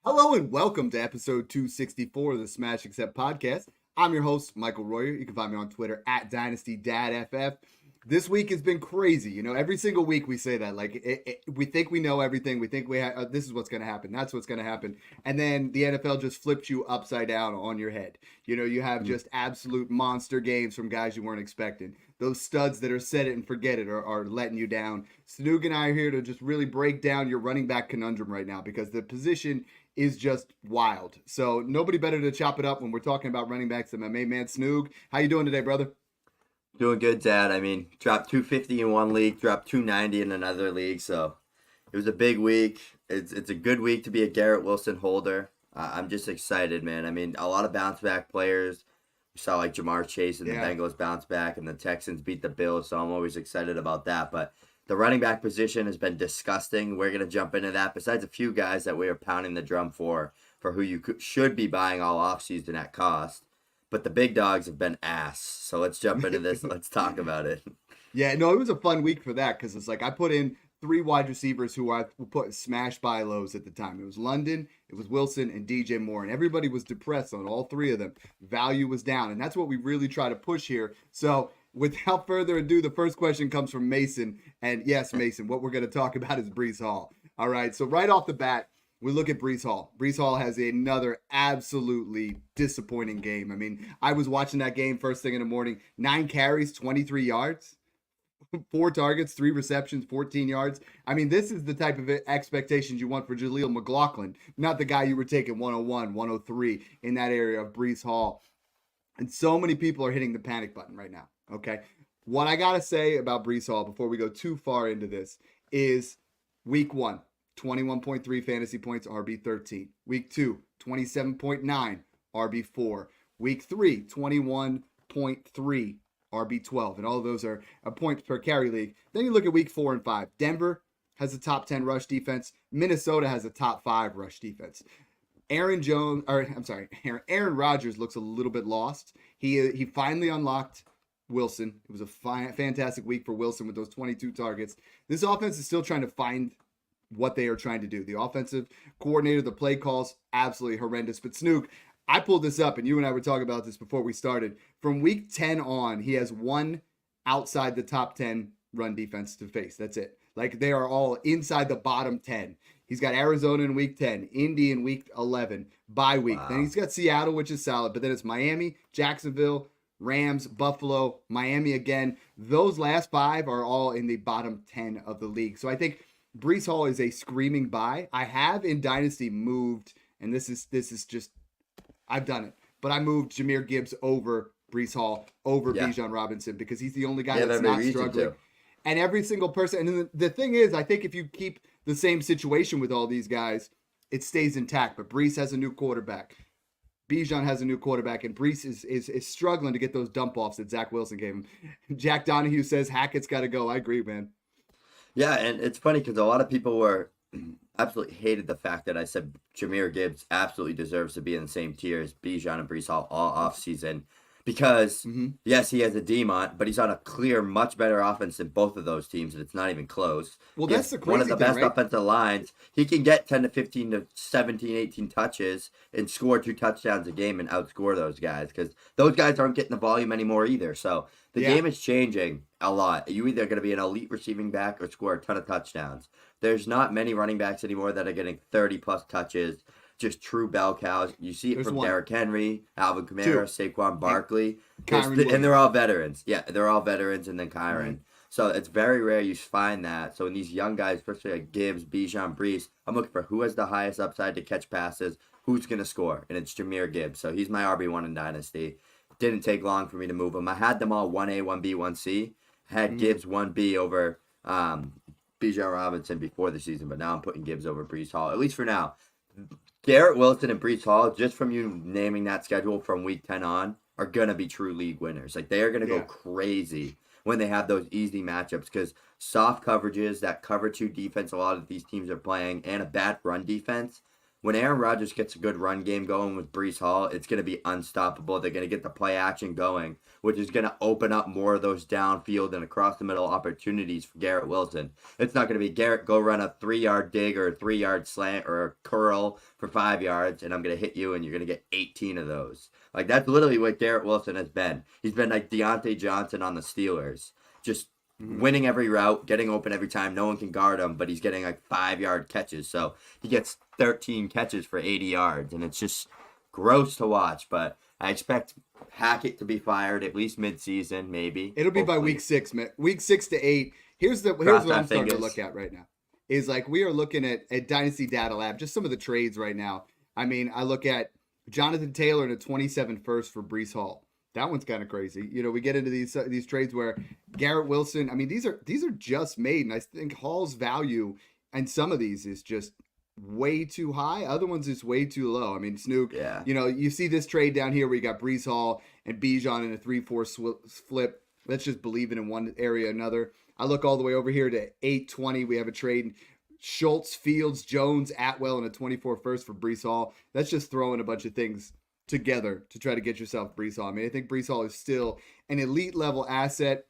Hello and welcome to episode 264 of the Smash Accept podcast. I'm your host, Michael Royer. You can find me on Twitter at DynastyDadFF. This week has been crazy. You know, every single week we say that. Like, we think we know everything. We think this is what's going to happen. That's what's going to happen. And then the NFL just flips you upside down on your head. You know, you have just absolute monster games from guys you weren't expecting. Those studs that are set it and forget it are letting you down. Snoog and I are here to just really break down your running back conundrum right now because the position is just wild. So nobody better to chop it up when we're talking about running backs than my main man Snoog. How you doing today, brother? Doing good, Dad. I mean, dropped 250 in one league, dropped 290 in another league, so it was a big week. It's a good week to be a Garrett Wilson holder. I'm just excited, man. I mean, a lot of bounce back players. We saw like Jamar Chase and the Bengals bounce back, and the Texans beat the Bills, so I'm always excited about that. But the running back position has been disgusting. We're gonna jump into that. Besides a few guys that we are pounding the drum for who you should be buying all offseason at cost. But the big dogs have been ass. So let's jump into this. Let's talk about it. Yeah, no, it was a fun week for that because it's like I put in three wide receivers who I put smash buy lows at the time. It was London, it was Wilson, and DJ Moore, and everybody was depressed on all three of them. Value was down, and that's what we really try to push here. So without further ado, the first question comes from Mason, and yes, Mason, what we're going to talk about is Breece Hall. All right, so right off the bat, we look at Breece Hall. Breece Hall has another absolutely disappointing game. I mean, I was watching that game first thing in the morning. 9 carries, 23 yards, 4 targets, 3 receptions, 14 yards. I mean, this is the type of expectations you want for Jaleel McLaughlin, not the guy you were taking 101, 103 in that area of Breece Hall. And so many people are hitting the panic button right now, okay? What I got to say about Breece Hall before we go too far into this is week 1. 21.3 fantasy points, RB13. Week 2, 27.9, RB4. Week 3, 21.3, RB12. And all of those are points per carry league. Then you look at week 4 and 5. Denver has a top 10 rush defense. Minnesota has a top 5 rush defense. Aaron Rodgers looks a little bit lost. He finally unlocked Wilson. It was a fantastic week for Wilson with those 22 targets. This offense is still trying to find what they are trying to do. The offensive coordinator, the play calls, absolutely horrendous. But Snook, I pulled this up, and you and I were talking about this before we started. From week 10 on, he has one outside the top 10 run defense to face. That's it. Like, they are all inside the bottom 10. He's got Arizona in week 10, Indy in week 11, bye week. Wow. Then he's got Seattle, which is solid, but then it's Miami, Jacksonville, Rams, Buffalo, Miami again. Those last 5 are all in the bottom 10 of the league. So I think Breece Hall is a screaming buy. I have in Dynasty moved, and this is just, I've done it, but I moved Jahmyr Gibbs over Breece Hall over Bijan Robinson because he's the only guy that's not struggling. And every single person, and the thing is, I think if you keep the same situation with all these guys, it stays intact. But Breece has a new quarterback. Bijan has a new quarterback, and Breece is struggling to get those dump offs that Zach Wilson gave him. Jack Donahue says Hackett's got to go. I agree, man. Yeah, and it's funny because a lot of people were absolutely hated the fact that I said Jahmyr Gibbs absolutely deserves to be in the same tier as Bijan and Breece Hall all offseason because, yes, he has a DMont, but he's on a clear, much better offense than both of those teams, and it's not even close. Well, that's the crazy one of the thing, best right? offensive lines. He can get 10 to 15 to 17, 18 touches and score 2 touchdowns a game and outscore those guys because those guys aren't getting the volume anymore either. So the game is changing a lot. You're either going to be an elite receiving back or score a ton of touchdowns. There's not many running backs anymore that are getting 30-plus touches, just true bell cows. You see it from Derrick Henry, Alvin Kamara, Saquon Barkley, and they're all veterans. Yeah, they're all veterans, and then Kyron. Mm-hmm. So it's very rare you find that. So in these young guys, especially like Gibbs, Bijan, Breece, I'm looking for who has the highest upside to catch passes, who's going to score, and it's Jahmyr Gibbs. So he's my RB1 in Dynasty. Didn't take long for me to move him. I had them all 1A, 1B, 1C. Had Gibbs 1B over Bijan Robinson before the season, but now I'm putting Gibbs over Breece Hall, at least for now. Garrett Wilson and Breece Hall, just from you naming that schedule from week 10 on, are going to be true league winners. Like, they are going to go crazy when they have those easy matchups because soft coverages, that cover 2 defense a lot of these teams are playing, and a bad run defense, when Aaron Rodgers gets a good run game going with Brees Hall, it's going to be unstoppable. They're going to get the play action going, which is going to open up more of those downfield and across the middle opportunities for Garrett Wilson. It's not going to be Garrett, go run a 3-yard dig or a 3-yard slant or a curl for 5 yards, and I'm going to hit you, and you're going to get 18 of those. Like, that's literally what Garrett Wilson has been. He's been like Deontay Johnson on the Steelers, just winning every route, getting open every time. No one can guard him, but he's getting like 5-yard catches. So he gets 13 catches for 80 yards, and it's just gross to watch. But I expect Hackett to be fired at least mid-season, maybe. It'll be by week 6, man. Week 6 to 8. Here's what I'm starting to look at right now. Is like we are looking at Dynasty Data Lab, just some of the trades right now. I mean, I look at Jonathan Taylor and a 27 first for Brees Hall. That one's kind of crazy. You know, we get into these trades where Garrett Wilson, I mean, these are just made, and I think Hall's value and some of these is just way too high. Other ones is way too low. I mean, Snook, you know, you see this trade down here where you got Brees Hall and Bijan in a 3-4 flip. Let's just believe it in one area or another. I look all the way over here to 820. We have a trade. Schultz, Fields, Jones, Atwell, and a 24 first for Brees Hall. That's just throwing a bunch of things together to try to get yourself Brees Hall. I mean, I think Brees Hall is still an elite level asset.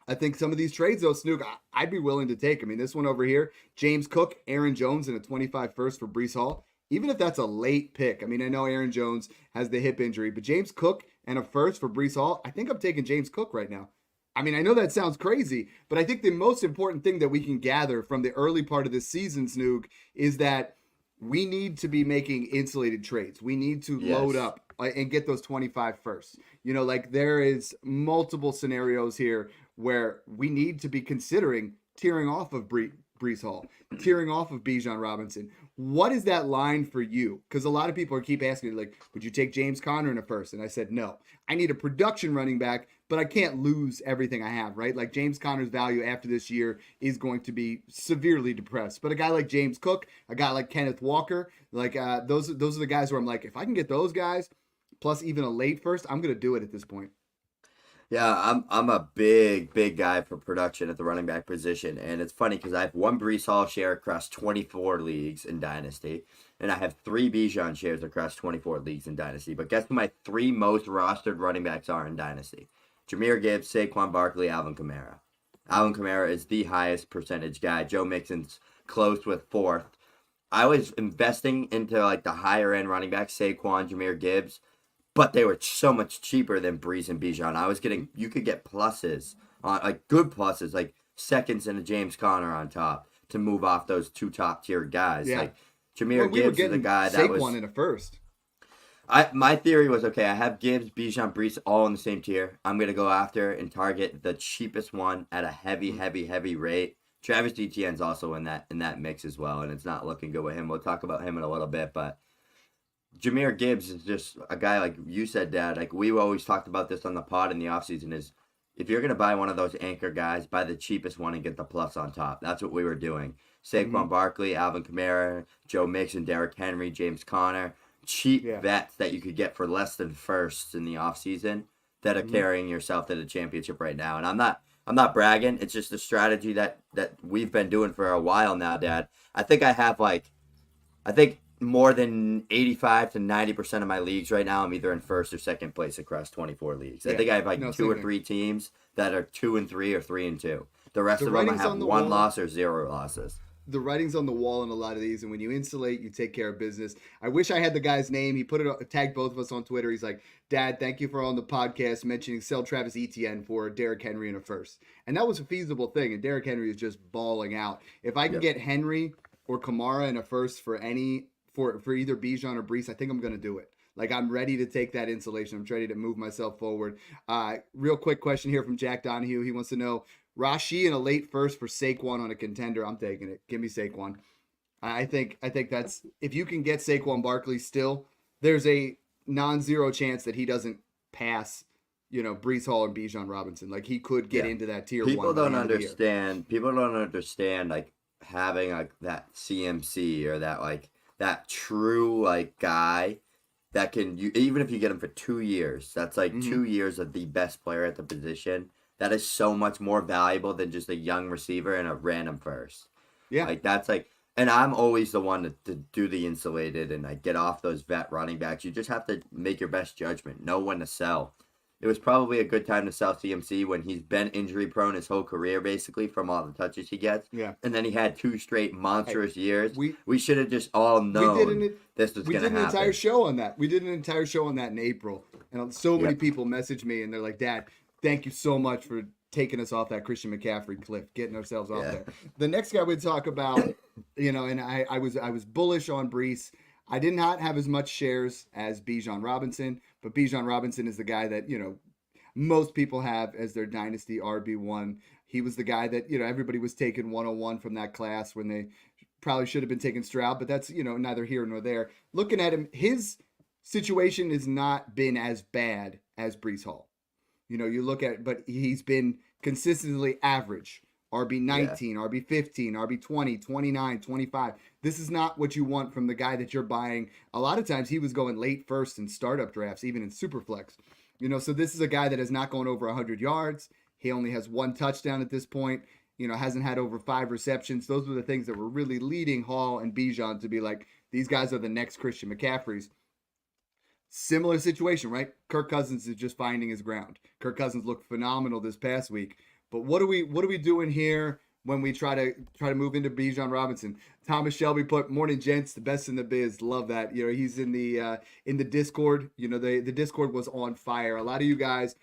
I think some of these trades, though, Snook, I'd be willing to take. I mean, this one over here, James Cook, Aaron Jones, and a 25 first for Brees Hall. Even if that's a late pick. I mean, I know Aaron Jones has the hip injury, but James Cook and a first for Brees Hall, I think I'm taking James Cook right now. I mean, I know that sounds crazy, but I think the most important thing that we can gather from the early part of this season, Snook, is that we need to be making insulated trades. We need to load up and get those 25 first. You know, like there is multiple scenarios here where we need to be considering tearing off of Brees Hall, tearing off of Bijan Robinson. What is that line for you? Because a lot of people keep asking, like, would you take James Conner in a first? And I said, no. I need a production running back, but I can't lose everything I have, right? Like James Conner's value after this year is going to be severely depressed. But a guy like James Cook, a guy like Kenneth Walker, like those are the guys where I'm like, if I can get those guys, plus even a late first, I'm going to do it at this point. Yeah, I'm a big guy for production at the running back position, and it's funny because I have one Brees Hall share across 24 leagues in Dynasty, and I have 3 Bijan shares across 24 leagues in Dynasty. But guess who my 3 most rostered running backs are in Dynasty? Jahmyr Gibbs, Saquon Barkley, Alvin Kamara. Alvin Kamara is the highest percentage guy. Joe Mixon's close with 4th. I was investing into like the higher end running backs, Saquon, Jahmyr Gibbs. But they were so much cheaper than Brees and Bijan. I was getting, you could get pluses, like good pluses, like seconds and a James Conner on top to move off those 2 top tier guys. Yeah. Like Jahmyr Gibbs is a guy that was Saquon in a first. My theory was, okay, I have Gibbs, Bijan, Brees all in the same tier. I'm gonna go after and target the cheapest one at a heavy rate. Travis Etienne's also in that mix as well, and it's not looking good with him. We'll talk about him in a little bit, but Jahmyr Gibbs is just a guy, like you said, Dad, like we always talked about this on the pod in the offseason, is if you're going to buy one of those anchor guys, buy the cheapest one and get the plus on top. That's what we were doing. Saquon Barkley, Alvin Kamara, Joe Mixon, Derrick Henry, James Conner, cheap vets that you could get for less than firsts in the offseason that are carrying yourself to the championship right now. And I'm not bragging. It's just a strategy that we've been doing for a while now, Dad. I think more than 85 to 90% of my leagues right now, I'm either in first or second place across 24 leagues. I think I have like 2 or 3 teams that are 2-3 or 3-2. The rest of them I have 1 loss or 0 losses. The writing's on the wall in a lot of these, and when you insulate, you take care of business. I wish I had the guy's name. He tagged both of us on Twitter. He's like, Dad, thank you for on the podcast mentioning sell Travis Etienne for Derrick Henry in a first. And that was a feasible thing, and Derrick Henry is just balling out. If I can get Henry or Kamara in a first for either Bijan or Brees, I think I'm going to do it. Like, I'm ready to take that insulation. I'm ready to move myself forward. Real quick question here from Jack Donahue. He wants to know, Rashi in a late first for Saquon on a contender. I'm taking it. Give me Saquon. I think that's, if you can get Saquon Barkley still, there's a non-zero chance that he doesn't pass, Brees Hall and Bijan Robinson. Like, he could get into that tier 1. People don't understand, like, having like that CMC or that true like guy that can, even if you get him for 2 years, that's like 2 years of the best player at the position. That is so much more valuable than just a young receiver and a random first. Yeah. Like that's like, And I'm always the one to do the insulated and I get off those vet running backs. You just have to make your best judgment, know when to sell. It was probably a good time to sell CMC when he's been injury prone his whole career, basically, from all the touches he gets. Yeah. And then he had 2 straight monstrous years. we- We should have just all known this was We going to did an happen. entire show on that. We did an entire show on that in April, and so many Yep. people messaged me, and they're like, "Dad, thank you so much for taking us off that Christian McCaffrey cliff, getting ourselves off there." The next guy we'd talk about, and I was bullish on Brees. I did not have as much shares as Bijan Robinson, but Bijan Robinson is the guy that most people have as their dynasty RB1. He was the guy that everybody was taking 101 from that class when they probably should have been taking Stroud, but that's neither here nor there. Looking at him, his situation has not been as bad as Brees Hall. You look at, but he's been consistently average. RB 19, RB 15, RB 20, 29, 25. This is not what you want from the guy that you're buying. A lot of times he was going late first in startup drafts, even in Superflex. So this is a guy that has not gone over 100 yards. He only has 1 touchdown at this point. Hasn't had over 5 receptions. Those were the things that were really leading Hall and Bijan to be like, these guys are the next Christian McCaffreys. Similar situation, right? Kirk Cousins is just finding his ground. Kirk Cousins looked phenomenal this past week. But what are we doing here when we try to move into Bijan Robinson? Thomas Shelby put, "Morning gents, the best in the biz." Love that. He's in the Discord. The Discord was on fire. A lot of you guys,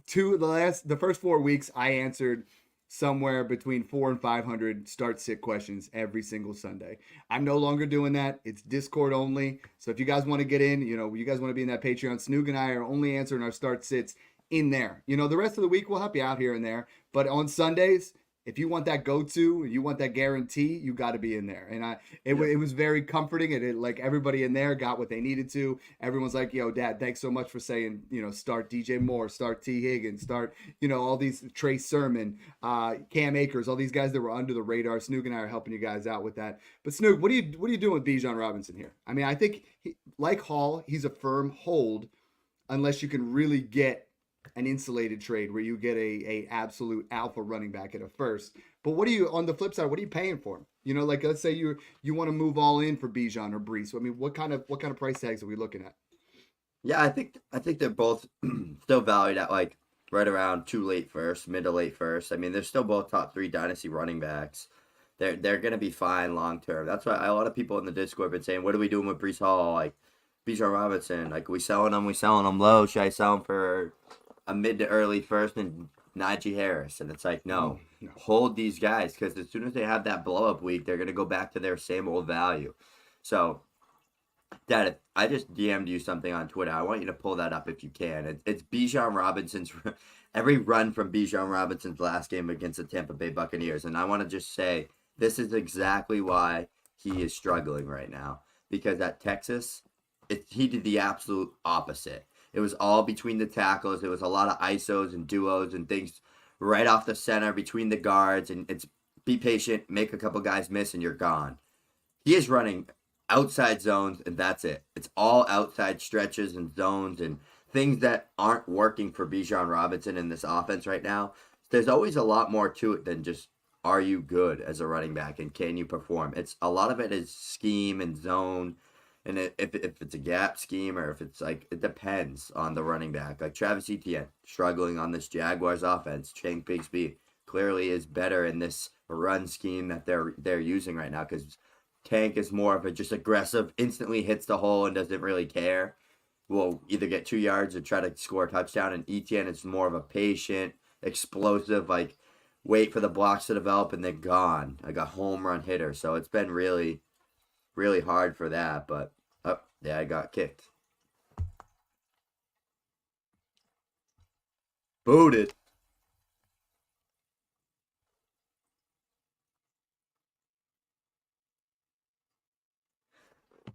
the first 4 weeks, I answered somewhere between 400 and 500 start sit questions every single Sunday. I'm no longer doing that. It's Discord only. So if you guys want to get in, you guys want to be in that Patreon, Snoog and I are only answering our start sits in there. The rest of the week we'll help you out here and there. But on Sundays, if you want that go-to, you want that guarantee, you got to be in there. And it was very comforting. It like everybody in there got what they needed to. Everyone's like, "Yo, Dad, thanks so much for saying, start DJ Moore, start T. Higgins, start, all these Trey Sermon, Cam Akers, all these guys that were under the radar." Snoog and I are helping you guys out with that. But Snoog, what are you doing with Bijan Robinson here? I mean, I think like Hall, he's a firm hold unless you can really get an insulated trade where you get a absolute alpha running back at a first. But on the flip side, what are you paying for him? Like let's say you want to move all in for Bijan or Brees. I mean, what kind of price tags are we looking at? Yeah, I think they're both still valued at like right around mid to late first. I mean, they're still both top 3 dynasty running backs. They're gonna be fine long term. That's why a lot of people in the Discord have been saying, "What are we doing with Brees Hall? Like Bijan Robinson? Like we selling them low? Should I sell them for a mid to early first and Najee Harris?" And it's like, no. Hold these guys because as soon as they have that blow up week, they're gonna go back to their same old value. So, Dad, I just DM'd you something on Twitter. I want you to pull that up if you can. It's Bijan Robinson's every run from Bijan Robinson's last game against the Tampa Bay Buccaneers, and I want to just say this is exactly why he is struggling right now because at Texas, he did the absolute opposite. It was all between the tackles. It was a lot of ISOs and duos and things right off the center between the guards. And it's be patient, make a couple guys miss, and you're gone. He is running outside zones, and that's it. It's all outside stretches and zones and things that aren't working for Bijan Robinson in this offense right now. There's always a lot more to it than just are you good as a running back and can you perform? It's a lot of it is scheme and zone. And if it's a gap scheme or if it's like, it depends on the running back. Like Travis Etienne, struggling on this Jaguars offense. Tank Bigsby clearly is better in this run scheme that they're using right now because Tank is more of a just aggressive, instantly hits the hole and doesn't really care. Will either get 2 yards or try to score a touchdown. And Etienne is more of a patient, explosive, like wait for the blocks to develop and then gone. Like a home run hitter. So it's been really, really hard for that, but I got kicked. Booted.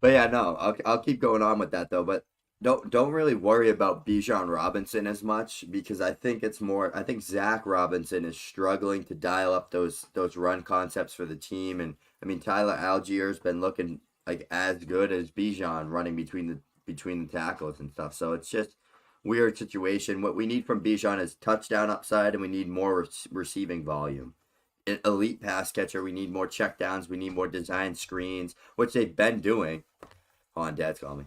But yeah, no, I'll keep going on with that though. But don't really worry about Bijan Robinson as much because I think it's more. I think Zach Robinson is struggling to dial up those run concepts for the team, and I mean Tyler Allgeier's been looking like as good as Bijan running between the tackles and stuff. So it's just weird situation. What we need from Bijan is touchdown upside, and we need more receiving volume. an elite pass catcher. We need more checkdowns. We need more design screens, which they've been doing. Hold on, Dad's calling me.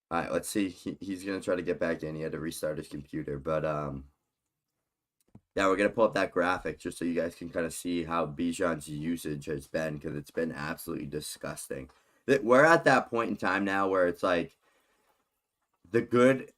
All right, let's see. He's gonna try to get back in. He had to restart his computer, but yeah, we're gonna pull up that graphic just so you guys can kind of see how Bijan's usage has been, because it's been absolutely disgusting. We're at that point in time now where it's like the good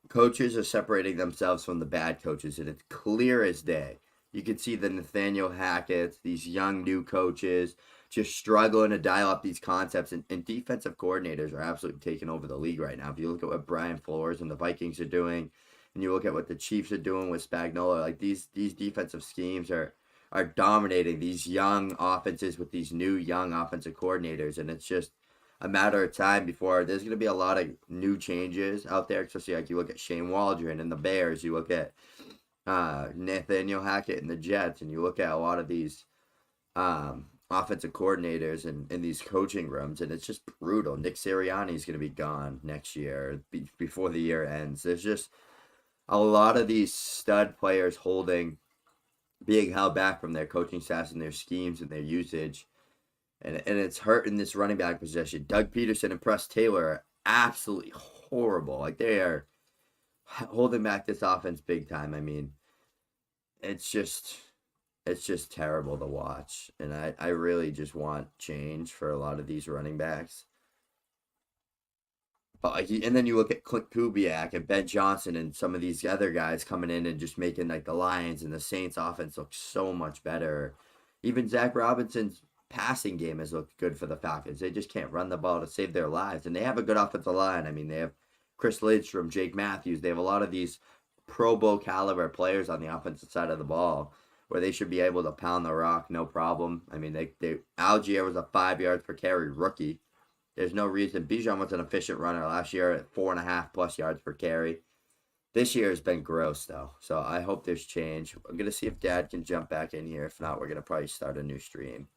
coaches are separating themselves from the bad coaches, and it's clear as day. You can see the Nathaniel Hackett's, these young new coaches just struggling to dial up these concepts, and defensive coordinators are absolutely taking over the league right now. If you look at what Brian Flores and the Vikings are doing, and you look at what the Chiefs are doing with Spagnuolo, like these defensive schemes are dominating these young offenses with these new young offensive coordinators, and it's just a matter of time before there's going to be a lot of new changes out there, especially like you look at Shane Waldron and the Bears, you look at Nathaniel Hackett and the Jets, and you look at a lot of these offensive coordinators in these coaching rooms, and it's just brutal. Nick Sirianni is going to be gone next year before the year ends. There's just a lot of these stud players being held back from their coaching staffs and their schemes and their usage. And it's hurting this running back position. Doug Peterson and Press Taylor are absolutely horrible. Like, they are holding back this offense big time. I mean, it's just terrible to watch. And I really just want change for a lot of these running backs. But and then you look at Clint Kubiak and Ben Johnson and some of these other guys coming in and just making like the Lions and the Saints offense look so much better. Even Zach Robinson's passing game has looked good for the Falcons. They just can't run the ball to save their lives, and they have a good offensive line. I mean, they have Chris Lidstrom, Jake Matthews. They have a lot of these Pro Bowl caliber players on the offensive side of the ball, where they should be able to pound the rock no problem. I mean, Algier was a 5 yards per carry rookie. There's no reason. Bijan was an efficient runner last year at 4.5+ yards per carry. This year has been gross, though. So I hope there's change. I'm going to see if Dad can jump back in here. If not, we're going to probably start a new stream.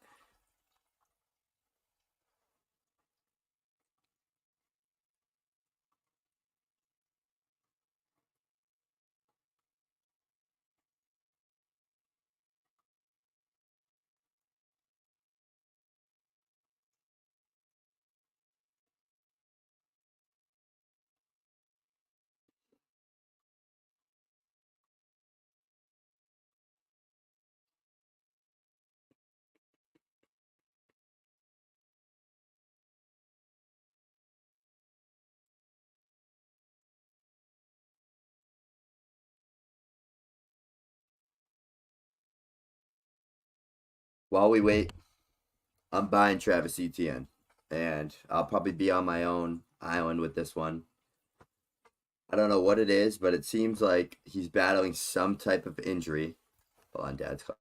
While we wait, I'm buying Travis Etienne, and I'll probably be on my own island with this one. I don't know what it is, but it seems like he's battling some type of injury. Hold on, Dad's call.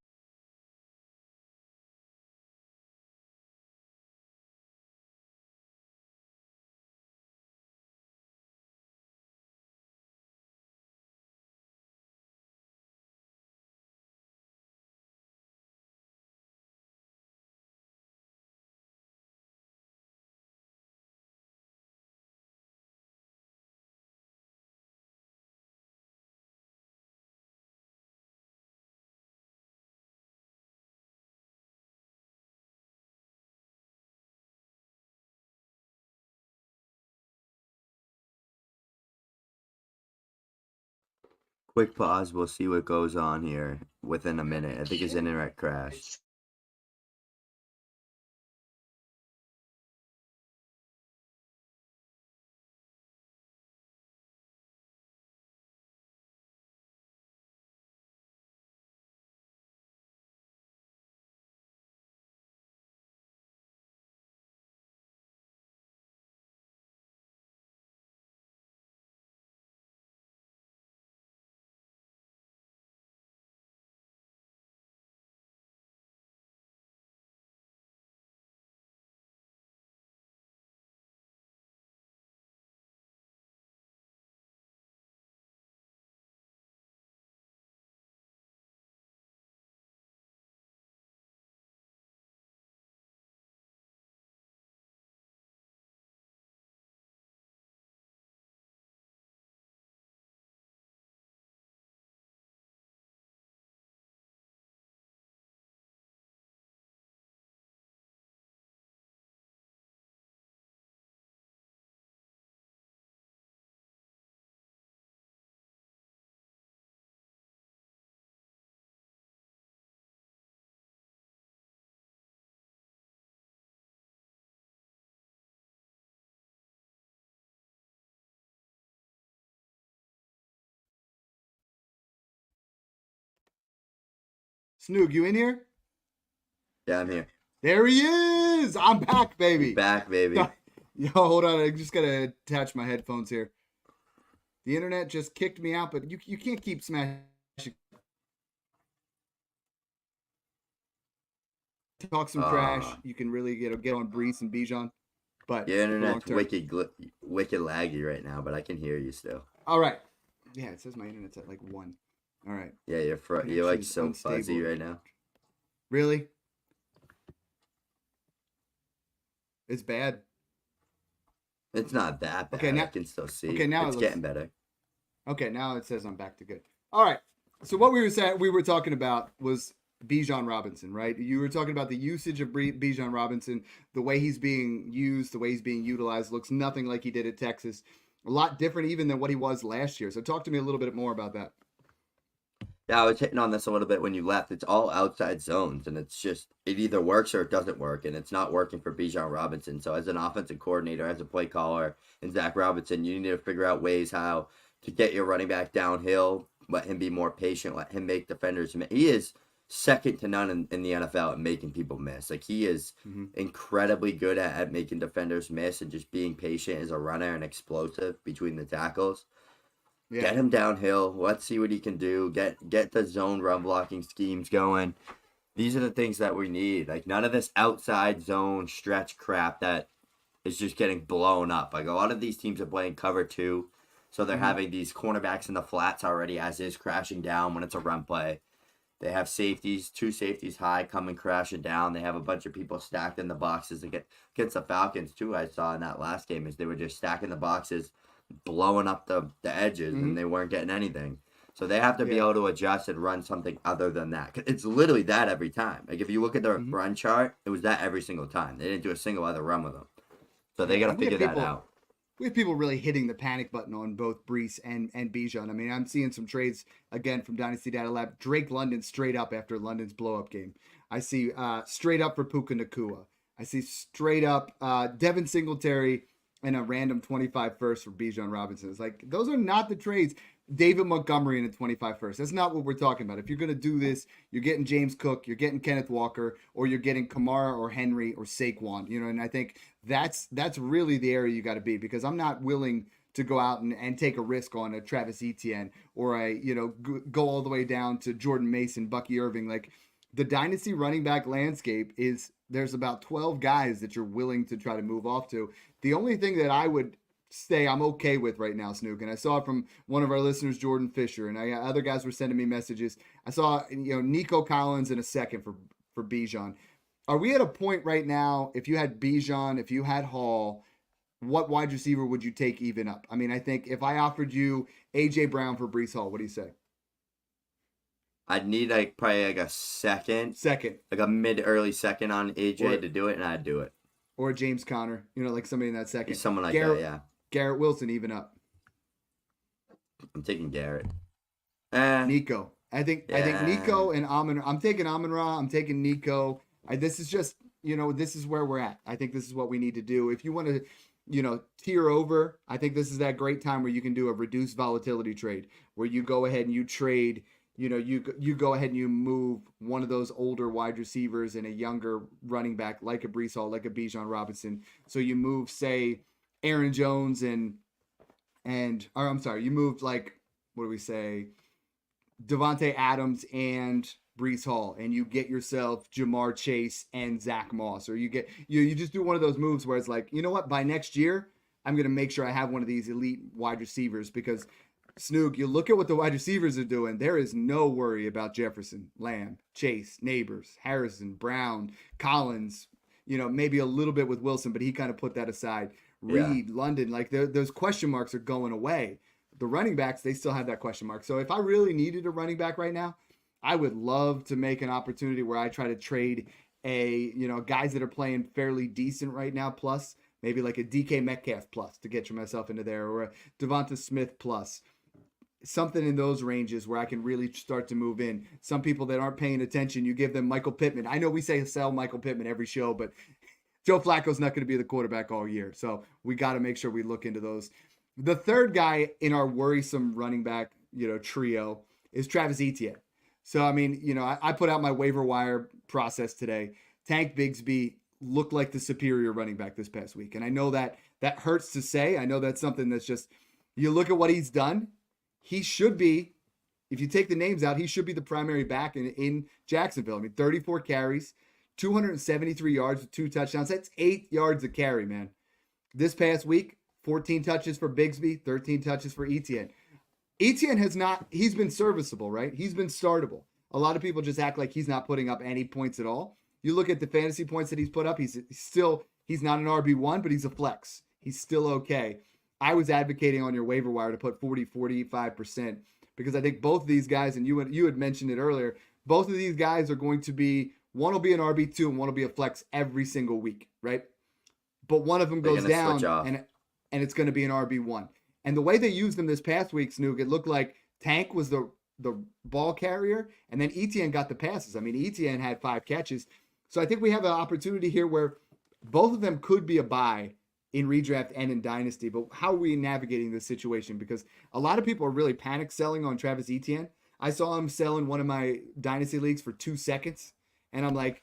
Quick pause. We'll see what goes on here within a minute. I think his internet crashed. Snoog, you in here? Yeah, I'm here. There he is. I'm back, baby. He's back, baby. Yo, hold on. I just gotta attach my headphones here. The internet just kicked me out, but you can't keep smashing. Talk some trash. You can really get on Brees and Bijan, but Your internet's wicked laggy right now, but I can hear you still. All right. Yeah, it says my internet's at like 1. All right. Yeah, you're like so fuzzy right now. Really? It's bad. It's not that bad. Okay, now I can still see. Okay, now it's getting better. Okay, now it says I'm back to good. All right. So what we were talking about was Bijan Robinson, right? You were talking about the usage of Bijan Robinson, the way he's being used, the way he's being utilized looks nothing like he did at Texas. A lot different even than what he was last year. So talk to me a little bit more about that. Yeah, I was hitting on this a little bit when you left. It's all outside zones, and it's just, it either works or it doesn't work, and it's not working for Bijan Robinson. So as an offensive coordinator, as a play caller, and Zach Robinson, you need to figure out ways how to get your running back downhill, let him be more patient, let him make defenders miss. He is second to none in the NFL at making people miss. Like, he is incredibly good at making defenders miss and just being patient as a runner and explosive between the tackles. Yeah. Get him downhill. Let's see what he can do. Get the zone run blocking schemes going. These are the things that we need. Like, none of this outside zone stretch crap that is just getting blown up. Like, a lot of these teams are playing cover 2, so they're having these cornerbacks in the flats already as is crashing down when it's a run play. They have safeties, 2 safeties high coming crashing down. They have a bunch of people stacked in the boxes. Against the Falcons, too, I saw in that last game, is they were just stacking the boxes, blowing up the edges, and they weren't getting anything. So they have to be able to adjust and run something other than that. It's literally that every time. Like, if you look at the run chart, it was that every single time. They didn't do a single other run with them. So they got to figure that out. We have people really hitting the panic button on both Brees and Bijan. I mean, I'm seeing some trades, again, from Dynasty Data Lab. Drake London straight up after London's blow-up game. I see straight up for Puka Nacua. I see straight up Devin Singletary and a random 25 first for Bijan Robinson. It's like, those are not the trades. David Montgomery in a 25 first. That's not what we're talking about. If you're going to do this, you're getting James Cook, you're getting Kenneth Walker, or you're getting Kamara or Henry or Saquon. You know, and I think that's really the area you got to be, because I'm not willing to go out and take a risk on a Travis Etienne or go all the way down to Jordan Mason, Bucky Irving. Like, the dynasty running back landscape is, there's about 12 guys that you're willing to try to move off to. The only thing that I would say I'm okay with right now, Snook, and I saw it from one of our listeners, Jordan Fisher, and other guys were sending me messages. I saw, Nico Collins in a second for Bijan. Are we at a point right now, if you had Bijan, if you had Hall, what wide receiver would you take even up? I mean, I think if I offered you A.J. Brown for Brees Hall, what do you say? I'd need probably a second, like a mid-early second on AJ to do it, and I'd do it. Or James Conner, like somebody in that second. Someone like that, yeah. Garrett Wilson even up. I'm taking Garrett. Nico. I think Nico and Amon. I'm taking Amon-Ra. I'm taking Nico. This is just, this is where we're at. I think this is what we need to do. If you want to, tier over, I think this is that great time where you can do a reduced volatility trade, where you go ahead and you trade. You go ahead and you move one of those older wide receivers and a younger running back like a Brees Hall, like a Bijan Robinson. So you move, say, Aaron Jones you moved Devontae Adams and Brees Hall, and you get yourself Jamar Chase and Zach Moss, or you just do one of those moves where it's like, you know what, by next year, I'm going to make sure I have one of these elite wide receivers, because Snook, you look at what the wide receivers are doing. There is no worry about Jefferson, Lamb, Chase, Neighbors, Harrison, Brown, Collins, maybe a little bit with Wilson, but he kind of put that aside. Reed, London, like those question marks are going away. The running backs, they still have that question mark. So if I really needed a running back right now, I would love to make an opportunity where I try to trade guys that are playing fairly decent right now, plus maybe like a DK Metcalf plus to get myself into there, or a Devonta Smith plus. Something in those ranges where I can really start to move in. Some people that aren't paying attention, you give them Michael Pittman. I know we say sell Michael Pittman every show, but Joe Flacco's not going to be the quarterback all year. So we got to make sure we look into those. The third guy in our worrisome running back, trio is Travis Etienne. So, I mean, I put out my waiver wire process today. Tank Bigsby looked like the superior running back this past week. And I know that hurts to say. I know that's something that's just, you look at what he's done. He should be, if you take the names out, he should be the primary back in Jacksonville. I mean, 34 carries, 273 yards with 2 touchdowns. That's 8 yards a carry, man. This past week, 14 touches for Bigsby, 13 touches for Etienne. Etienne he's been serviceable, right? He's been startable. A lot of people just act like he's not putting up any points at all. You look at the fantasy points that he's put up, he's not an RB1, but he's a flex. He's still okay. I was advocating on your waiver wire to put 45% because I think both of these guys, and you had mentioned it earlier, both of these guys are going to be, one will be an RB2 and one will be a flex every single week, right? But one of them goes down and it's going to be an RB1. And the way they used him this past week, Snook, it looked like Tank was the ball carrier, and then Etienne got the passes. I mean, Etienne had 5 catches. So I think we have an opportunity here where both of them could be a buy in redraft and in dynasty. But how are we navigating this situation? Because a lot of people are really panic selling on Travis Etienne. I saw him sell in one of my dynasty leagues for 2 seconds, and I'm like,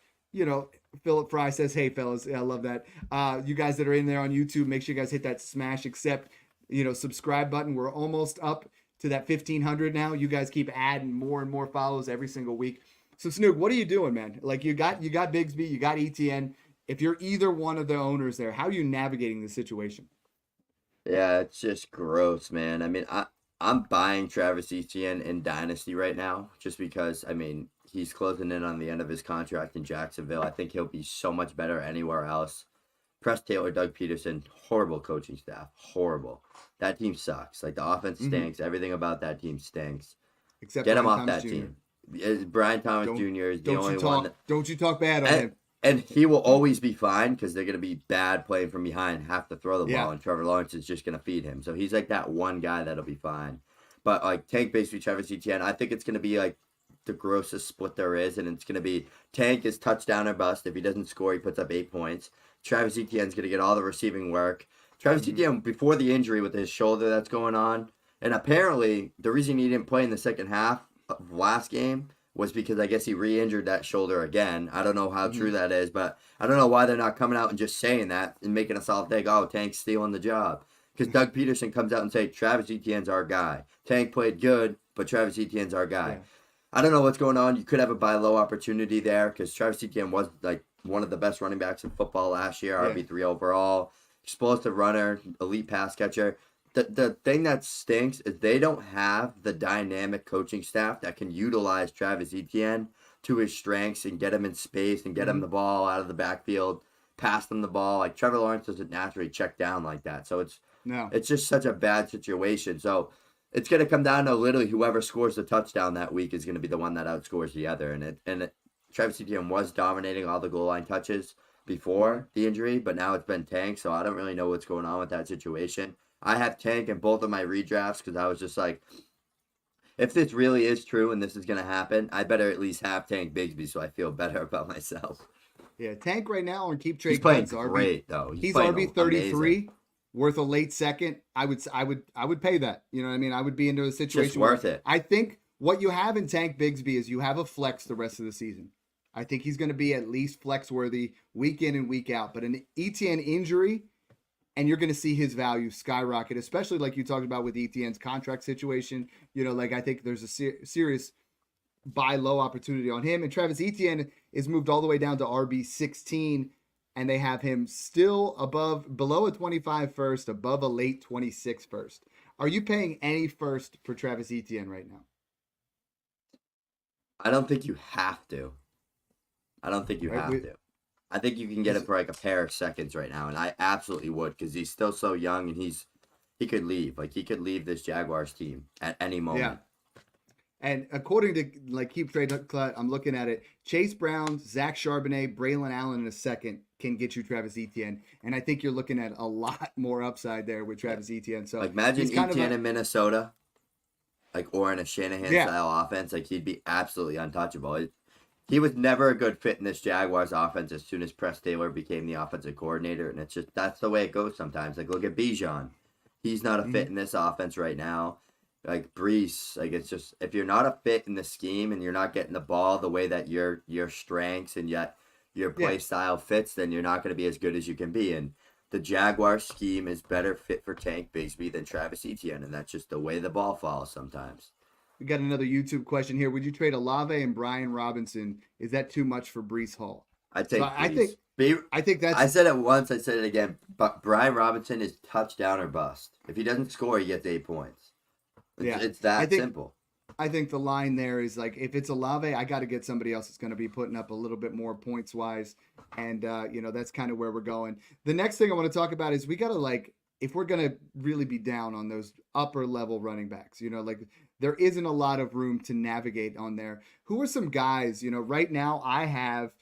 Philip Fry says, "Hey fellas, I love that. You guys that are in there on YouTube, make sure you guys hit that smash accept, subscribe button. We're almost up to that 1,500 now. You guys keep adding more and more follows every single week. So Snook, what are you doing, man? Like you got Bigsby, you got Etienne. If you're either one of the owners there, how are you navigating the situation? Yeah, it's just gross, man. I mean, I'm buying Travis Etienne in Dynasty right now just because, I mean, he's closing in on the end of his contract in Jacksonville. I think he'll be so much better anywhere else. Press Taylor, Doug Peterson, horrible coaching staff. Horrible. That team sucks. Like, the offense stinks. Everything about that team stinks. Except Get him Brian off Thomas that Jr. team. Brian Thomas Jr. is the only one. Don't you talk bad on him. And he will always be fine because they're going to be bad playing from behind, have to throw the ball, and Trevor Lawrence is just going to feed him. So he's like that one guy that'll be fine. But like Tank basically Travis Etienne, I think it's going to be like the grossest split there is, and it's going to be Tank is touchdown or bust. If he doesn't score, he puts up 8 points. Travis Etienne's going to get all the receiving work. Travis Etienne, before the injury with his shoulder that's going on, and apparently the reason he didn't play in the second half of last game was because I guess he re-injured that shoulder again. I don't know how true that is, but I don't know why they're not coming out and just saying that and making us all think, oh, Tank's stealing the job. Because Doug Peterson comes out and say, Travis Etienne's our guy. Tank played good, but Travis Etienne's our guy. Yeah. I don't know what's going on. You could have a buy low opportunity there because Travis Etienne was like one of the best running backs in football last year, RB3 overall, explosive runner, elite pass catcher. The thing that stinks is they don't have the dynamic coaching staff that can utilize Travis Etienne to his strengths and get him in space and get him the ball out of the backfield, pass him the ball. Like Trevor Lawrence doesn't naturally check down like that. So it's just such a bad situation. So it's going to come down to literally whoever scores the touchdown that week is going to be the one that outscores the other. And Travis Etienne was dominating all the goal line touches before the injury, but now it's been Tank. So I don't really know what's going on with that situation. I have Tank in both of my redrafts because I was just like, if this really is true and this is going to happen, I better at least have Tank Bigsby so I feel better about myself. Yeah, Tank right now on Keep Trade. He's playing great though. He's RB33, worth a late second. I would pay that. You know what I mean? I would be into a situation just worth it. I think what you have in Tank Bigsby is you have a flex the rest of the season. I think he's going to be at least flex worthy week in and week out. But an Etienne injury, and you're going to see his value skyrocket, especially like you talked about with Etienne's contract situation. Like I think there's a serious buy low opportunity on him. And Travis Etienne is moved all the way down to RB16, and they have him still below a 25 first, above a late 26 first. Are you paying any first for Travis Etienne right now? I don't think you have to. have to. I think you can get it for like a pair of seconds right now, and I absolutely would because he's still so young and he could leave. Like he could leave this Jaguars team at any moment. Yeah. And according to like Keep Trade, I'm looking at it. Chase Brown, Zach Charbonnet, Braylon Allen in a second can get you Travis Etienne, and I think you're looking at a lot more upside there with Travis Etienne. So like imagine Etienne in Minnesota, or in a Shanahan style offense, like he'd be absolutely untouchable. He was never a good fit in this Jaguars offense as soon as Press Taylor became the offensive coordinator, and that's the way it goes sometimes. Like look at Bijan, he's not a fit in this offense right now. like Brees, like it's just if you're not a fit in the scheme and you're not getting the ball the way that your strengths and yet your Yeah. play style fits, then you're not going to be as good as you can be. And the Jaguar scheme is better fit for Tank Bigsby than Travis Etienne, and that's just the way the ball falls sometimes. We got another YouTube question here. Would you trade Olave and Brian Robinson? Is that too much for Brees Hall? I So take I think Brees. Be, I think I that's said it once, I said it again. But Brian Robinson is touchdown or bust. If he doesn't score, he gets 8 points. yeah. It's I that think simple. I think the line there is like if it's Olave, I got to get somebody else that's going to be putting up a little bit more points wise, and that's kind of where we're going. The next thing I want to talk about is we got to like if we're going to really be down on those upper level running backs, like there isn't a lot of room to navigate on there. Who are some guys? Right now I have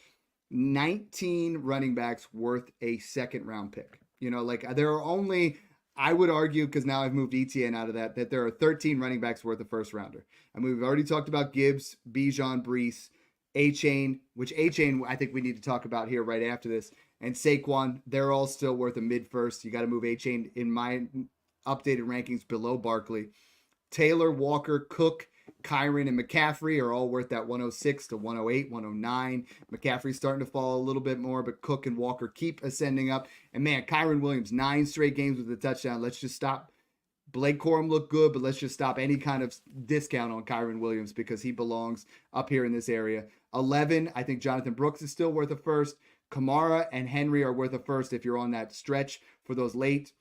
19 running backs worth a second round pick. Like there are only I would argue, because now I've moved ETN out of that there are 13 running backs worth a first rounder. I mean, we've already talked about Gibbs, Bijan, Brees, A-Chain, which A-Chain I think we need to talk about here right after this, and Saquon. They're all still worth a mid-first. You got to move A-Chain in my updated rankings below Barkley. Taylor, Walker, Cook, Kyron, and McCaffrey are all worth that 106 to 108, 109. McCaffrey's starting to fall a little bit more, but Cook and Walker keep ascending up. And man, Kyron Williams, 9 straight games with a touchdown. Let's just stop. Blake Corum looked good, but let's just stop any kind of discount on Kyron Williams because he belongs up here in this area. 11, I think Jonathan Brooks is still worth a first. Kamara and Henry are worth a first if you're on that stretch for those late.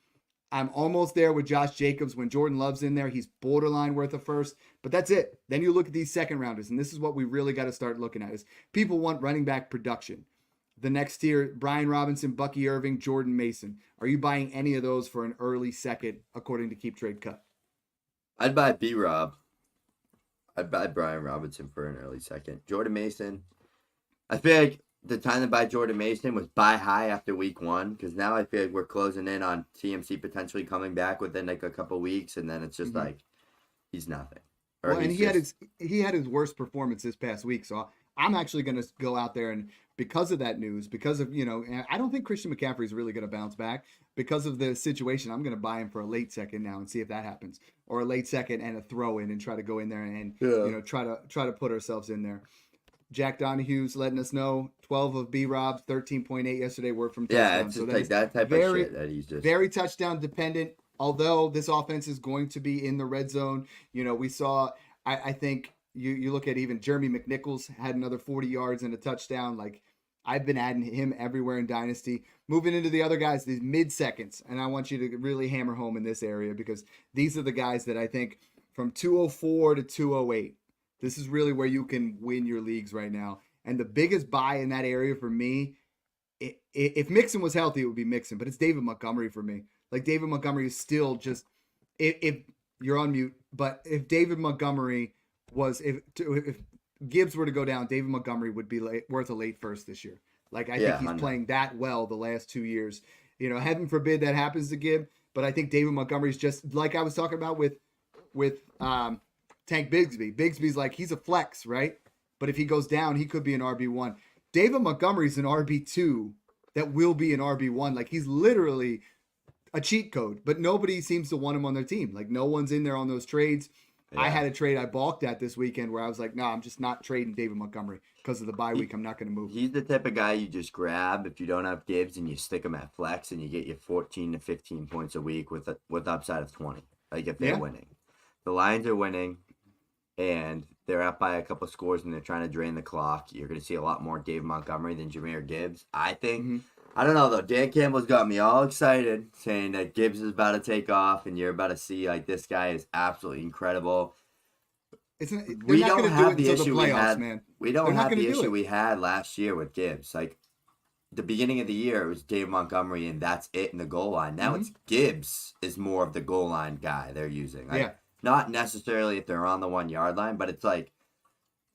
I'm almost there with Josh Jacobs. When Jordan Love's in there, he's borderline worth a first, but that's it. Then you look at these second rounders, and this is what we really got to start looking at is people want running back production. The next tier, Brian Robinson, Bucky Irving, Jordan Mason. Are you buying any of those for an early second, according to Keep Trade Cut? I'd buy B-Rob. I'd buy Brian Robinson for an early second. Jordan Mason. I feel like the time to buy Jordan Mason was buy high after week 1, because now I feel like we're closing in on TMC potentially coming back within like a couple weeks, and then it's just like he's nothing. Or well, and he had his worst performance this past week, so I'm actually going to go out there and because of that news, because of I don't think Christian McCaffrey is really going to bounce back because of the situation. I'm going to buy him for a late second now and see if that happens, or a late second and a throw in and try to go in there and try to put ourselves in there. Jack Donahue's letting us know 12 of B-Rob's 13.8 yesterday were from touchdown. Yeah, it's just like that type of shit that he's just very touchdown dependent. Although this offense is going to be in the red zone, we saw. I think you look at even Jeremy McNichols had another 40 yards and a touchdown. Like I've been adding him everywhere in Dynasty. Moving into the other guys, these mid seconds, and I want you to really hammer home in this area because these are the guys that I think from 204 to 208. This is really where you can win your leagues right now. And the biggest buy in that area for me, if Mixon was healthy, it would be Mixon. But it's David Montgomery for me. Like David Montgomery is still just, if you're on mute, but if David Montgomery was, if Gibbs were to go down, David Montgomery would be worth a late first this year. Like I think he's playing that well the last 2 years. Heaven forbid that happens to Gibbs, but I think David Montgomery is just like I was talking about with Tank Bigsby. Bigsby's like, he's a flex, right? But if he goes down, he could be an RB1. David Montgomery's an RB2 that will be an RB1. Like, he's literally a cheat code, but nobody seems to want him on their team. Like, no one's in there on those trades. Yeah. I had a trade I balked at this weekend where I was like, no, I'm just not trading David Montgomery because of the bye week. I'm not going to move. He's the type of guy you just grab if you don't have Gibbs and you stick him at flex and you get you 14 to 15 points a week with upside of 20. Like, if they're winning. The Lions are winning. And they're up by a couple of scores and they're trying to drain the clock. You're going to see a lot more David Montgomery than Jahmyr Gibbs, I think. Mm-hmm. I don't know, though. Dan Campbell's got me all excited saying that Gibbs is about to take off and you're about to see, like, this guy is absolutely incredible. We don't have the issue we had. Man. We don't have the issue we had last year with Gibbs. Like, the beginning of the year, it was David Montgomery and that's it in the goal line. Now it's Gibbs is more of the goal line guy they're using. Like, not necessarily if they're on the 1 yard line, but it's like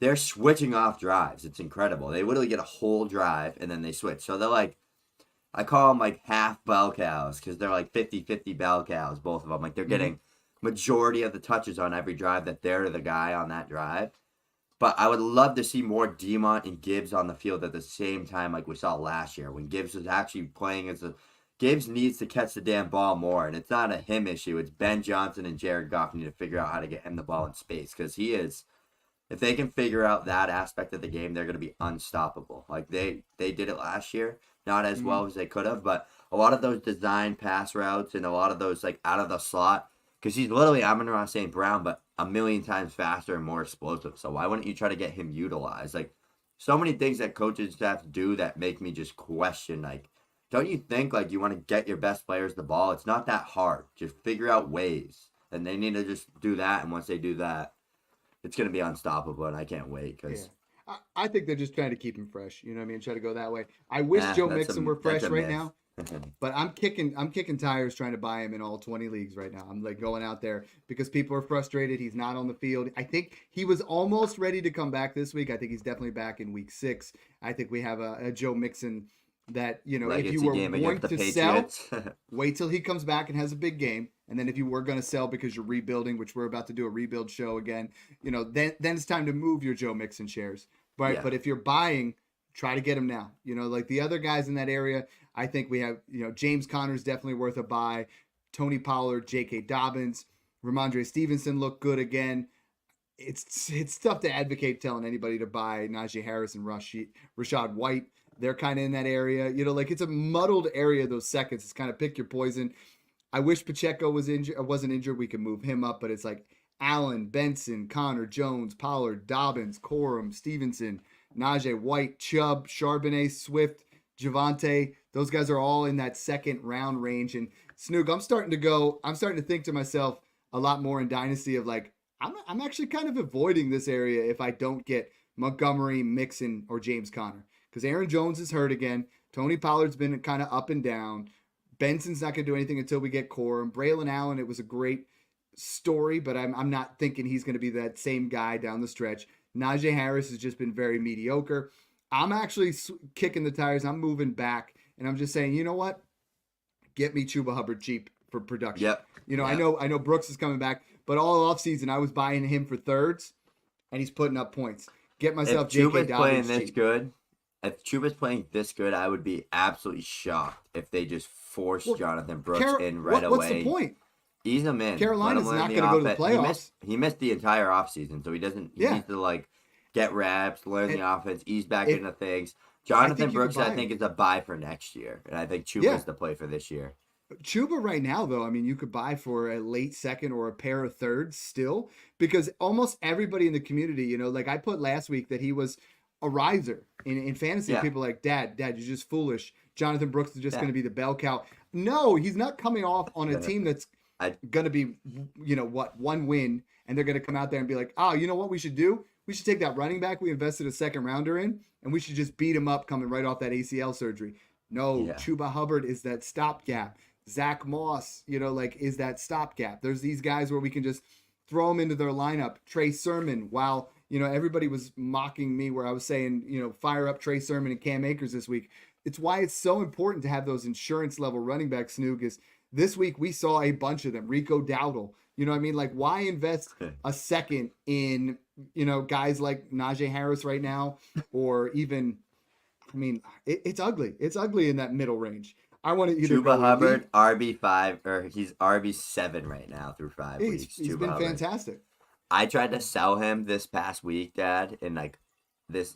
they're switching off drives. It's incredible. They literally get a whole drive and then they switch. So they're like, I call them like half bell cows because they're like 50-50 bell cows, both of them. Like they're getting majority of the touches on every drive that they're the guy on that drive. But I would love to see more Demont and Gibbs on the field at the same time like we saw last year when Gibbs was actually playing as a Gibbs needs to catch the damn ball more, and it's not a him issue. It's Ben Johnson and Jared Goff need to figure out how to get him the ball in space because he is. If they can figure out that aspect of the game, they're going to be unstoppable. Like they did it last year, not as well as they could have, but a lot of those design pass routes and a lot of those like out of the slot, because he's literally Amon-Ra St. Brown, but a million times faster and more explosive. So why wouldn't you try to get him utilized? Like so many things that coaches staff do that make me just question. Like, don't you think like you want to get your best players the ball? It's not that hard. Just figure out ways, and they need to just do that. And once they do that, it's going to be unstoppable, and I can't wait because I think they're just trying to keep him fresh. You know what I mean? Try to go that way. I wish Joe Mixon were fresh right now, but I'm kicking tires trying to buy him in all 20 leagues right now. I'm like going out there because people are frustrated. He's not on the field. I think he was almost ready to come back this week. I think he's definitely back in week 6. I think we have a Joe Mixon that, you know, if you were going to sell, wait till he comes back and has a big game. And then if you were going to sell because you're rebuilding, which we're about to do a rebuild show again, you know, then it's time to move your Joe Mixon shares. Right. Yeah. But if you're buying, try to get him now. You know, like the other guys in that area, I think we have, you know, James Conner's definitely worth a buy. Tony Pollard, J.K. Dobbins, Ramondre Stevenson look good again. It's tough to advocate telling anybody to buy Najee Harris and Rashad White. They're kind of in that area. You know, like it's a muddled area, those seconds. It's kind of pick your poison. I wish Pacheco wasn't injured. We could move him up, but it's like Allen, Benson, Connor, Jones, Pollard, Dobbins, Corum, Stevenson, Najee, White, Chubb, Charbonnet, Swift, Javante. Those guys are all in that second round range. And Snoog, I'm starting to think to myself a lot more in Dynasty of like, I'm actually kind of avoiding this area if I don't get Montgomery, Mixon, or James Conner. Because Aaron Jones is hurt again. Tony Pollard's been kind of up and down. Benson's not going to do anything until we get Corum. Braylon Allen, it was a great story, but I'm not thinking he's going to be that same guy down the stretch. Najee Harris has just been very mediocre. I'm actually kicking the tires. I'm moving back, and I'm just saying, you know what? Get me Chuba Hubbard cheap for production. Yep. You know, yep. I know Brooks is coming back, but all offseason I was buying him for thirds, and he's putting up points. Get myself J.K. Dobbins playing this good. If Chuba's playing this good, I would be absolutely shocked if they just forced Jonathan Brooks in right away. What's the point? Ease him in. Carolina's not going to go to the playoffs. He missed the entire offseason, so he needs to like get reps, learn the offense, ease back into things. Jonathan Brooks, I think, is a buy for next year, and I think Chuba's the play for this year. Chuba right now, though, I mean, you could buy for a late second or a pair of thirds still, because almost everybody in the community, you know, like I put last week that he was a riser in fantasy. People like, Dad, you're just foolish. Jonathan Brooks is just going to be the bell cow. No, he's not coming off on a team that's going to be, you know, one win, and they're going to come out there and be like, oh, you know what we should do? We should take that running back we invested a second rounder in, and we should just beat him up coming right off that ACL surgery. No, Chuba Hubbard is that stopgap. Zach Moss, you know, like, is that stopgap. There's these guys where we can just throw them into their lineup. Trey Sermon, while, you know, everybody was mocking me where I was saying, you know, fire up Trey Sermon and Cam Akers this week. It's why it's so important to have those insurance level running backs, Snoog, is this week we saw a bunch of them. Rico Dowdle, you know what I mean? Like, why invest a second in, you know, guys like Najee Harris right now, or even, I mean, it's ugly. It's ugly in that middle range. I want to either Chuba Hubbard, RB5, or he's RB7 right now through 5 weeks. He's been fantastic. I tried to sell him this past week, Dad, in like this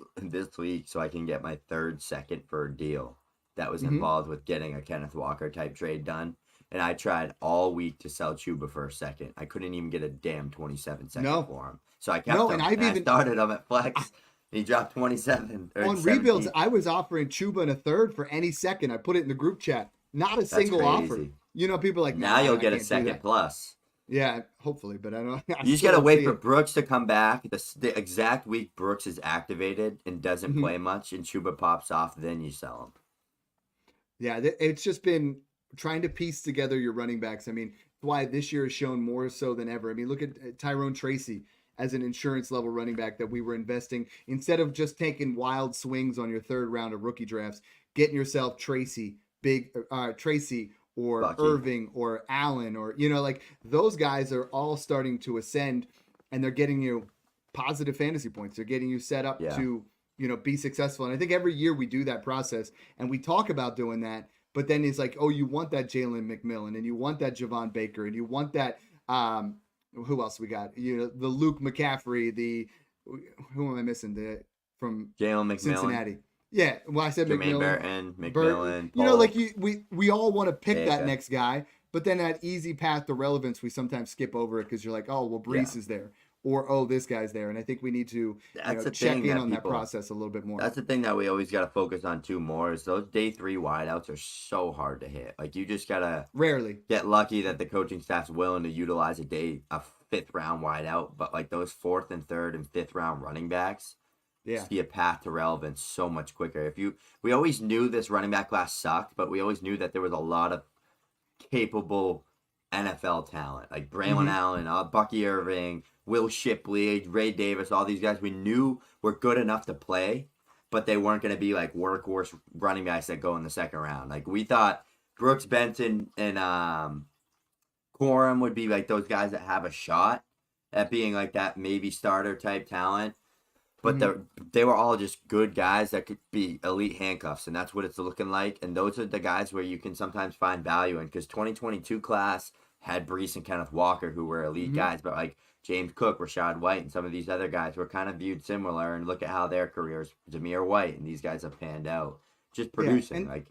week, so I can get my second for a deal that was involved with getting a Kenneth Walker type trade done. And I tried all week to sell Chuba for a second. I couldn't even get a damn 27 second for him. So I kept him. And I started him at flex. He dropped 27. On 17. Rebuilds, I was offering Chuba in a third for any second. I put it in the group chat. Not a single offer. You know, people are like, now you'll get a second plus. Yeah, hopefully, but I don't. You just gotta wait for Brooks to come back. The exact week Brooks is activated and doesn't play much, and Chuba pops off, then you sell him. Yeah, it's just been trying to piece together your running backs. I mean, why this year has shown more so than ever. I mean, look at Tyrone Tracy as an insurance level running back that we were investing, instead of just taking wild swings on your third round of rookie drafts, getting yourself Tracy or Bucky. Irving or Allen, or, you know, like those guys are all starting to ascend, and they're getting you positive fantasy points. They're getting you set up to, you know, be successful. And I think every year we do that process and we talk about doing that, But then it's like, oh, you want that Jalen McMillan, and you want that Javon Baker, and you want that who else we got? The Luke McCaffrey, the who am I missing? The from Jalen McMillan, Cincinnati. Yeah, well, I said Jermaine McMillan, Burton, Burton. McMillan, Like Polk, we all want to pick that Baker. next guy, but then that easy path to relevance, we sometimes skip over it because you're like, oh, well, Yeah. Brees is there, or oh, this guy's there, and I think we need to That's the check thing in that on that people. process a little bit more. That's the thing that we always got to focus on too more is those day 3 wideouts are so hard to hit. Like you just gotta Rarely get lucky that the coaching staff's willing to utilize a 5th round wideout, but like those 4th and 3rd and 5th round running backs, yeah. see a path to relevance so much quicker. We always knew this running back class sucked, but we always knew that there was a lot of capable NFL talent, like Braylon Allen, Bucky Irving, Will Shipley, Ray Davis, all these guys we knew were good enough to play, but they weren't going to be like workhorse running backs that go in the 2nd round. Like we thought Brooks Benson and Corum would be like those guys that have a shot at being like that maybe starter type talent. But they were all just good guys that could be elite handcuffs, and that's what it's looking like. And those are the guys where you can sometimes find value in, because 2022 class had Brees and Kenneth Walker, who were elite guys, but like James Cook, Rashad White, and some of these other guys were kind of viewed similar. And look at how their careers, Zamir White, and these guys have panned out, just producing. Yeah, like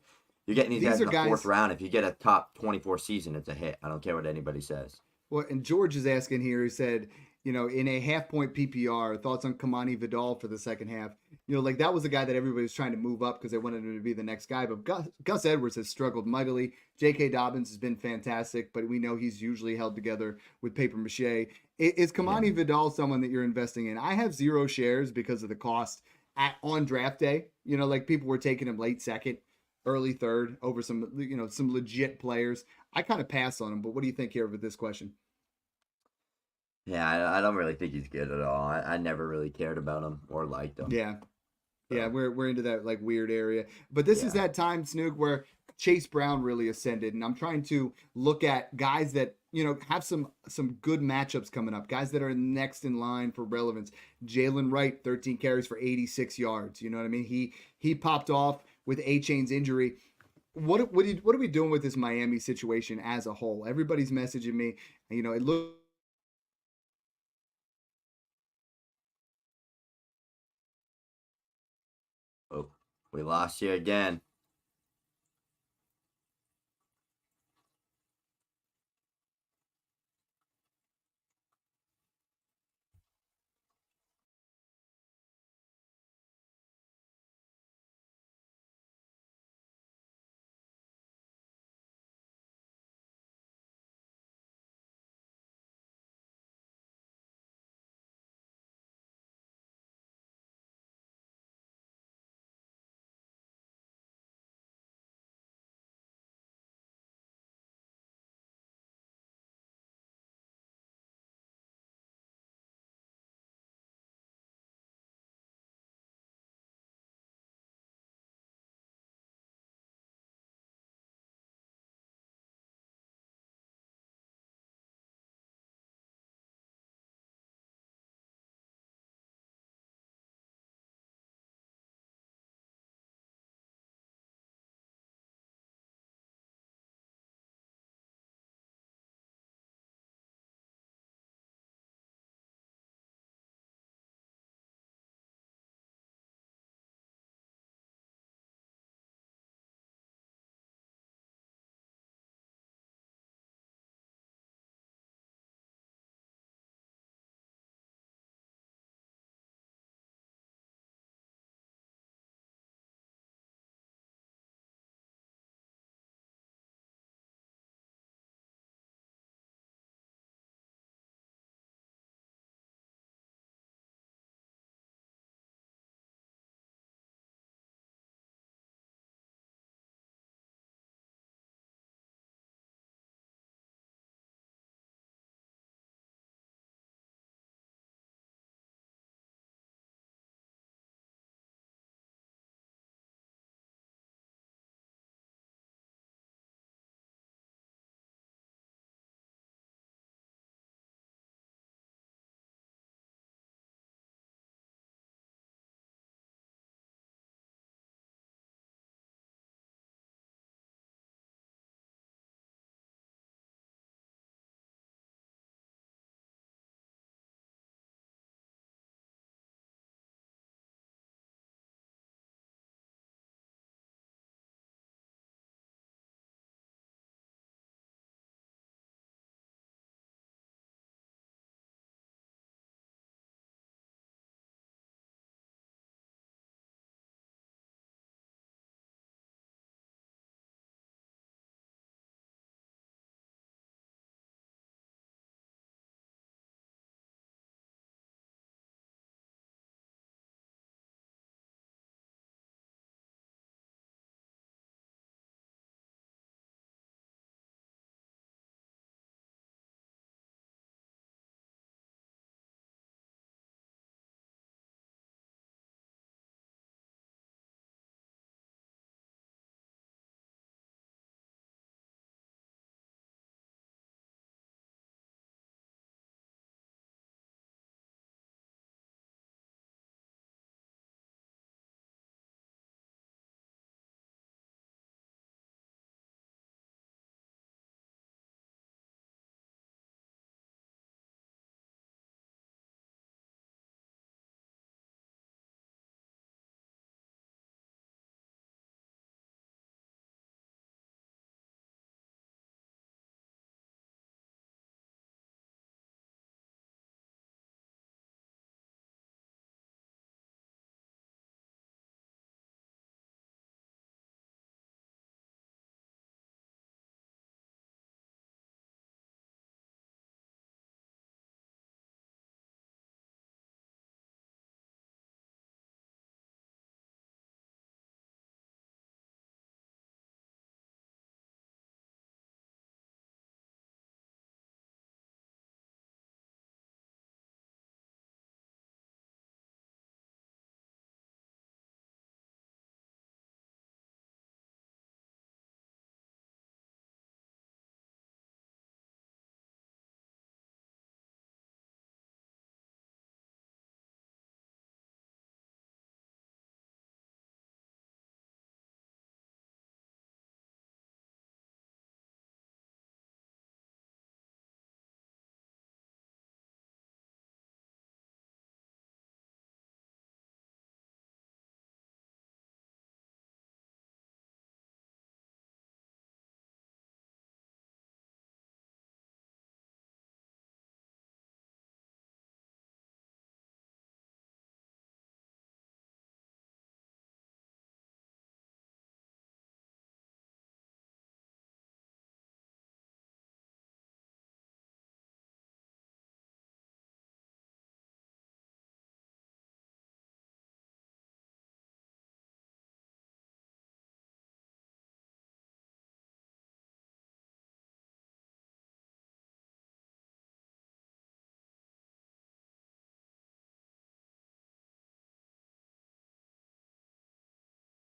you're getting these guys in the guys, 4th round. If you get a top 24 season, it's a hit. I don't care what anybody says. Well, and George is asking here. He said, in a half-point PPR, thoughts on Kamani Vidal for the second half. Like that was a guy that everybody was trying to move up because they wanted him to be the next guy. But Gus Edwards has struggled mightily. J.K. Dobbins has been fantastic, but we know he's usually held together with paper mache. Is Kamani Vidal someone that you're investing in? I have 0 shares because of the cost on draft day. Like people were taking him late 2nd, early 3rd over some legit players. I kind of pass on him, but what do you think here with this question? Yeah, I don't really think he's good at all. I never really cared about him or liked him. Yeah. Yeah, we're into that like weird area. But this is that time, Snook, where Chase Brown really ascended. And I'm trying to look at guys that, have some good matchups coming up. Guys that are next in line for relevance. Jalen Wright, 13 carries for 86 yards. You know what I mean? He popped off with A-Chain's injury. What are we doing with this Miami situation as a whole? Everybody's messaging me. It looks Oh, we lost you again.